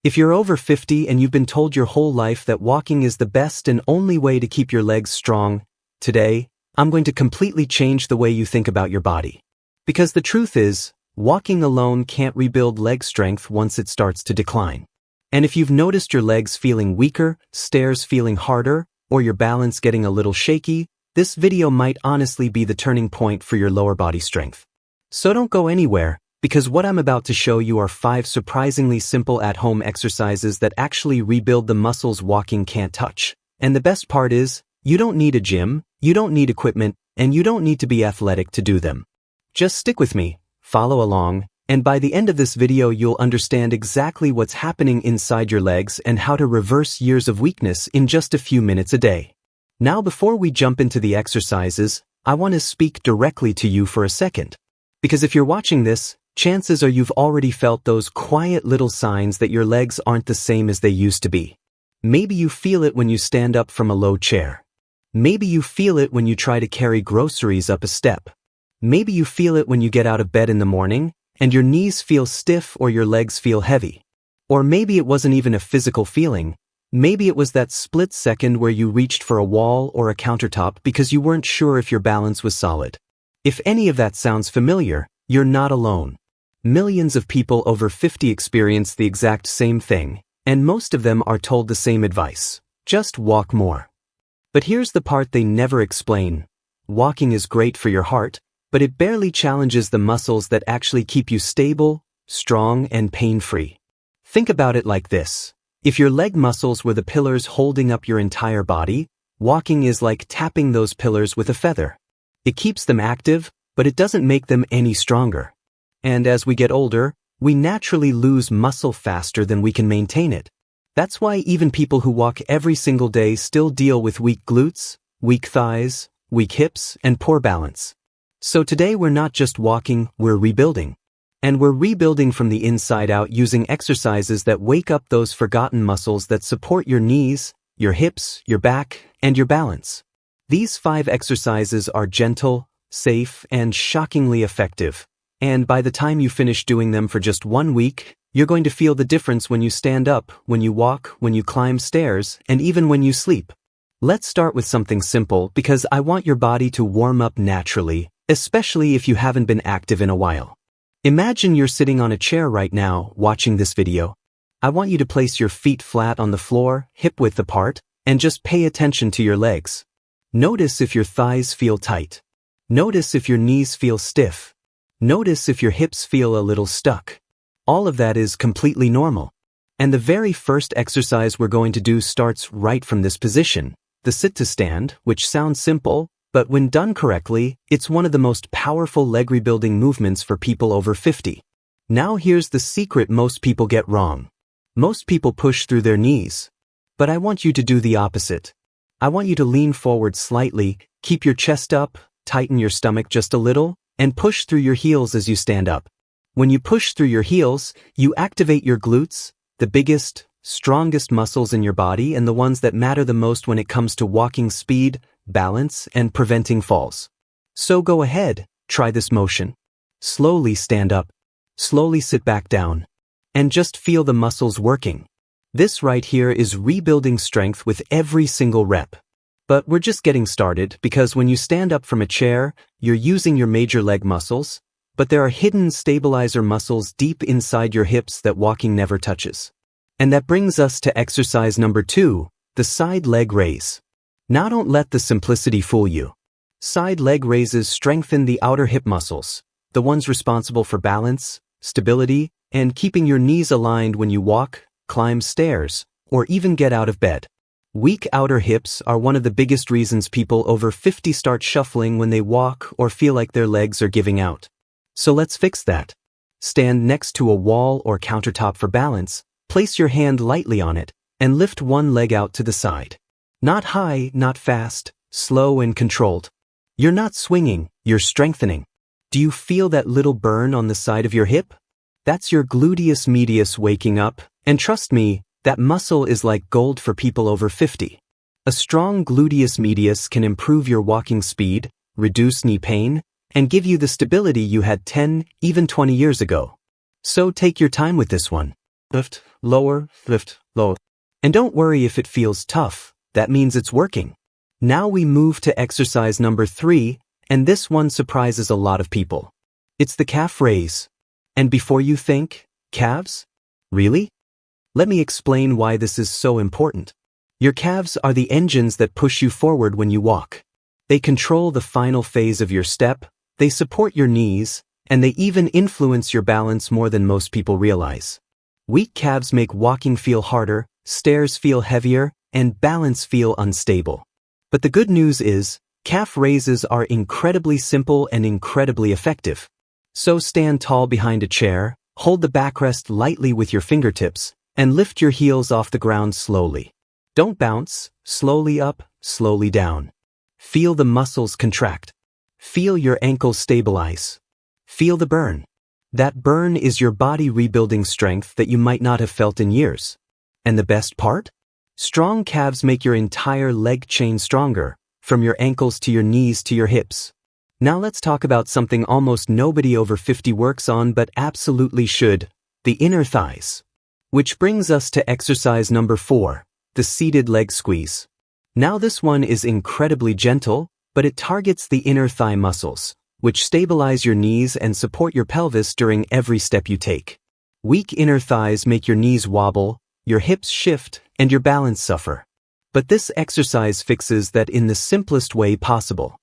If you're over 50 and you've been told your whole life that walking is the best and only way to keep your legs strong, today, I'm going to completely change the way you think about your body. Because the truth is, walking alone can't rebuild leg strength once it starts to decline. And if you've noticed your legs feeling weaker, stairs feeling harder, or your balance getting a little shaky, this video might honestly be the turning point for your lower body strength. So don't go anywhere, because what I'm about to show you are 5 surprisingly simple at-home exercises that actually rebuild the muscles walking can't touch. And the best part is, you don't need a gym, you don't need equipment, and you don't need to be athletic to do them. Just stick with me, follow along, and by the end of this video you'll understand exactly what's happening inside your legs and how to reverse years of weakness in just a few minutes a day. Now before we jump into the exercises, I want to speak directly to you for a second. Because if you're watching this, chances are you've already felt those quiet little signs that your legs aren't the same as they used to be. Maybe you feel it when you stand up from a low chair. Maybe you feel it when you try to carry groceries up a step. Maybe you feel it when you get out of bed in the morning, and your knees feel stiff or your legs feel heavy. Or maybe it wasn't even a physical feeling. Maybe it was that split second where you reached for a wall or a countertop because you weren't sure if your balance was solid. If any of that sounds familiar, you're not alone. Millions of people over 50 experience the exact same thing, and most of them are told the same advice. Just walk more. But here's the part they never explain. Walking is great for your heart, but it barely challenges the muscles that actually keep you stable, strong, and pain-free. Think about it like this. If your leg muscles were the pillars holding up your entire body, walking is like tapping those pillars with a feather. It keeps them active, but it doesn't make them any stronger. And as we get older, we naturally lose muscle faster than we can maintain it. That's why even people who walk every single day still deal with weak glutes, weak thighs, weak hips, and poor balance. So today we're not just walking, we're rebuilding. And we're rebuilding from the inside out using exercises that wake up those forgotten muscles that support your knees, your hips, your back, and your balance. These 5 exercises are gentle, safe, and shockingly effective. And by the time you finish doing them for just 1 week, you're going to feel the difference when you stand up, when you walk, when you climb stairs, and even when you sleep. Let's start with something simple because I want your body to warm up naturally, especially if you haven't been active in a while. Imagine you're sitting on a chair right now, watching this video. I want you to place your feet flat on the floor, hip-width apart, and just pay attention to your legs. Notice if your thighs feel tight. Notice if your knees feel stiff. Notice if your hips feel a little stuck. All of that is completely normal. And the very first exercise we're going to do starts right from this position, the sit-to-stand, which sounds simple, but when done correctly, it's one of the most powerful leg rebuilding movements for people over 50. Now here's the secret most people get wrong. Most people push through their knees. But I want you to do the opposite. I want you to lean forward slightly, keep your chest up, tighten your stomach just a little, and push through your heels as you stand up. When you push through your heels, you activate your glutes, the biggest, strongest muscles in your body and the ones that matter the most when it comes to walking speed, balance, and preventing falls. So go ahead, try this motion. Slowly stand up. Slowly sit back down. And just feel the muscles working. This right here is rebuilding strength with every single rep. But we're just getting started because when you stand up from a chair, you're using your major leg muscles, but there are hidden stabilizer muscles deep inside your hips that walking never touches. And that brings us to exercise number 2, the side leg raise. Now don't let the simplicity fool you. Side leg raises strengthen the outer hip muscles, the ones responsible for balance, stability, and keeping your knees aligned when you walk, climb stairs, or even get out of bed. Weak outer hips are one of the biggest reasons people over 50 start shuffling when they walk or feel like their legs are giving out. So let's fix that. Stand next to a wall or countertop for balance, place your hand lightly on it, and lift one leg out to the side. Not high, not fast, slow and controlled. You're not swinging, you're strengthening. Do you feel that little burn on the side of your hip? That's your gluteus medius waking up, and trust me, that muscle is like gold for people over 50. A strong gluteus medius can improve your walking speed, reduce knee pain, and give you the stability you had 10, even 20 years ago. So take your time with this one. lift, lower, lift, lower. And don't worry if it feels tough, that means it's working. Now we move to exercise number 3, and this one surprises a lot of people. It's the calf raise. And before you think, calves? Really? Let me explain why this is so important. Your calves are the engines that push you forward when you walk. They control the final phase of your step, they support your knees, and they even influence your balance more than most people realize. Weak calves make walking feel harder, stairs feel heavier, and balance feel unstable. But the good news is, calf raises are incredibly simple and incredibly effective. So stand tall behind a chair, hold the backrest lightly with your fingertips, and lift your heels off the ground slowly. Don't bounce, slowly up, slowly down. Feel the muscles contract. Feel your ankles stabilize. Feel the burn. That burn is your body rebuilding strength that you might not have felt in years. And the best part? Strong calves make your entire leg chain stronger, from your ankles to your knees to your hips. Now let's talk about something almost nobody over 50 works on but absolutely should, the inner thighs. Which brings us to exercise number 4, the seated leg squeeze. Now this one is incredibly gentle, but it targets the inner thigh muscles, which stabilize your knees and support your pelvis during every step you take. Weak inner thighs make your knees wobble, your hips shift, and your balance suffer. But this exercise fixes that in the simplest way possible.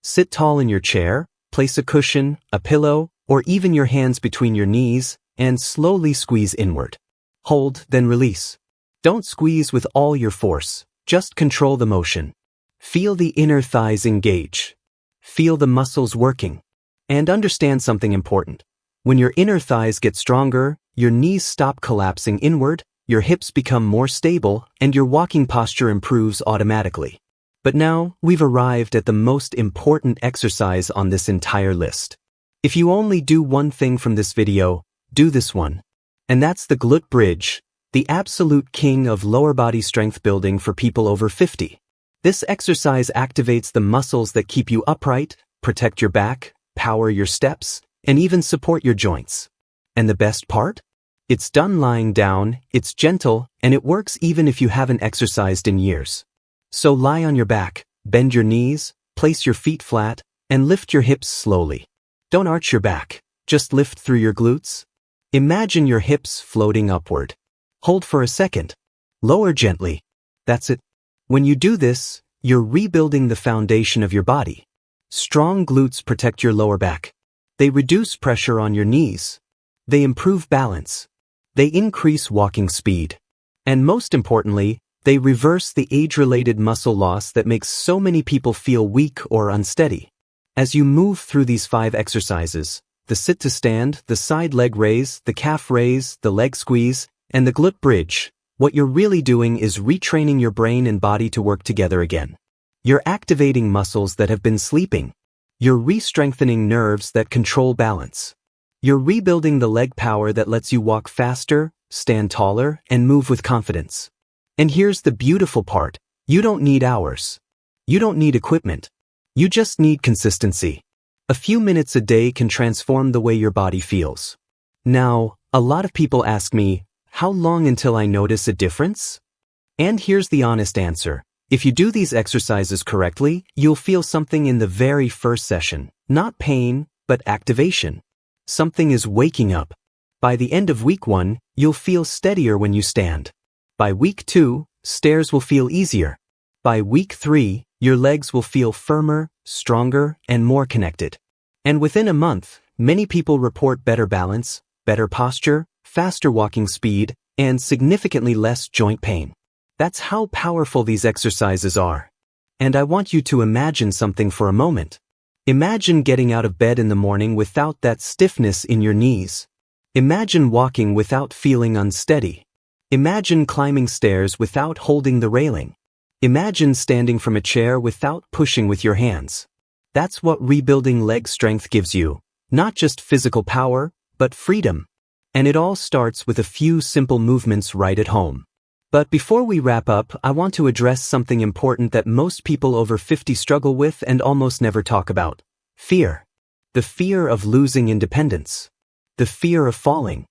Sit tall in your chair, place a cushion, a pillow, or even your hands between your knees, and slowly squeeze inward. Hold, then release. Don't squeeze with all your force, just control the motion. Feel the inner thighs engage. Feel the muscles working. And understand something important. When your inner thighs get stronger, your knees stop collapsing inward, your hips become more stable, and your walking posture improves automatically. But now, we've arrived at the most important exercise on this entire list. If you only do one thing from this video, do this one. And that's the glute bridge, the absolute king of lower body strength building for people over 50. This exercise activates the muscles that keep you upright, protect your back, power your steps, and even support your joints. And the best part? It's done lying down, it's gentle, and it works even if you haven't exercised in years. So lie on your back, bend your knees, place your feet flat, and lift your hips slowly. Don't arch your back, just lift through your glutes. Imagine your hips floating upward. Hold for a second. Lower gently. That's it. When you do this, you're rebuilding the foundation of your body. Strong glutes protect your lower back. They reduce pressure on your knees. They improve balance. They increase walking speed. And most importantly, they reverse the age-related muscle loss that makes so many people feel weak or unsteady. As you move through these 5 exercises, the sit to stand, the side leg raise, the calf raise, the leg squeeze, and the glute bridge, what you're really doing is retraining your brain and body to work together again. You're activating muscles that have been sleeping. You're re-strengthening nerves that control balance. You're rebuilding the leg power that lets you walk faster, stand taller, and move with confidence. And here's the beautiful part. You don't need hours. You don't need equipment. You just need consistency. A few minutes a day can transform the way your body feels. Now, a lot of people ask me, how long until I notice a difference? And here's the honest answer. If you do these exercises correctly, you'll feel something in the very first session. Not pain, but activation. Something is waking up. By the end of week 1, you'll feel steadier when you stand. By week 2, stairs will feel easier. By week 3, your legs will feel firmer, stronger, and more connected. And within a month, many people report better balance, better posture, faster walking speed, and significantly less joint pain. That's how powerful these exercises are. And I want you to imagine something for a moment. Imagine getting out of bed in the morning without that stiffness in your knees. Imagine walking without feeling unsteady. Imagine climbing stairs without holding the railing. Imagine standing from a chair without pushing with your hands. That's what rebuilding leg strength gives you. Not just physical power, but freedom. And it all starts with a few simple movements right at home. But before we wrap up, I want to address something important that most people over 50 struggle with and almost never talk about. Fear. The fear of losing independence. The fear of falling.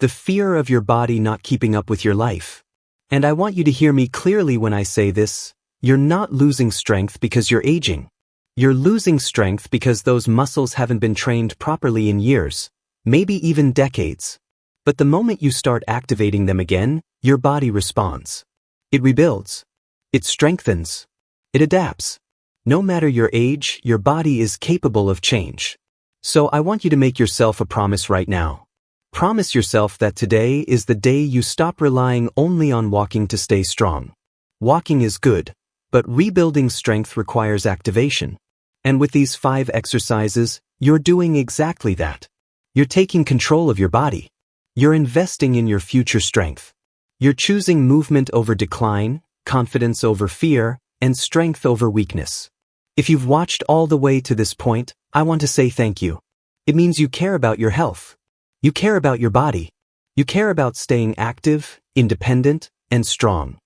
the fear of your body not keeping up with your life. And I want you to hear me clearly when I say this, you're not losing strength because you're aging. You're losing strength because those muscles haven't been trained properly in years, maybe even decades. But the moment you start activating them again, your body responds. It rebuilds. It strengthens. It adapts. No matter your age, your body is capable of change. So I want you to make yourself a promise right now. Promise yourself that today is the day you stop relying only on walking to stay strong. Walking is good, but rebuilding strength requires activation. And with these 5 exercises, you're doing exactly that. You're taking control of your body. You're investing in your future strength. You're choosing movement over decline, confidence over fear, and strength over weakness. If you've watched all the way to this point, I want to say thank you. It means you care about your health. You care about your body. You care about staying active, independent, and strong.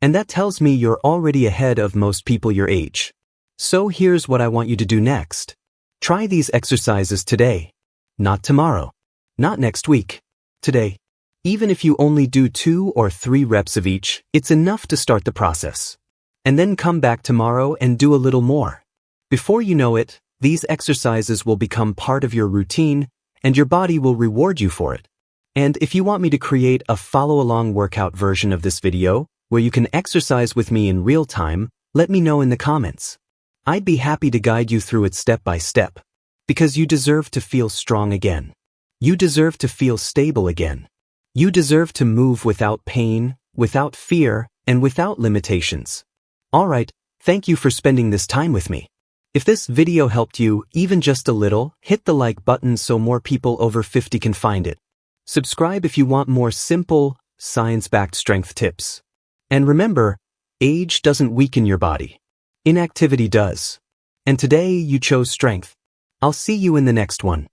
And that tells me you're already ahead of most people your age. So here's what I want you to do next. Try these exercises today. Not tomorrow. Not next week. Today. Even if you only do 2 or 3 reps of each, it's enough to start the process. And then come back tomorrow and do a little more. Before you know it, these exercises will become part of your routine, and your body will reward you for it. And if you want me to create a follow-along workout version of this video, where you can exercise with me in real time, let me know in the comments. I'd be happy to guide you through it step by step. Because you deserve to feel strong again. You deserve to feel stable again. You deserve to move without pain, without fear, and without limitations. Alright, thank you for spending this time with me. If this video helped you, even just a little, hit the like button so more people over 50 can find it. Subscribe if you want more simple, science-backed strength tips. And remember, age doesn't weaken your body. Inactivity does. And today you chose strength. I'll see you in the next one.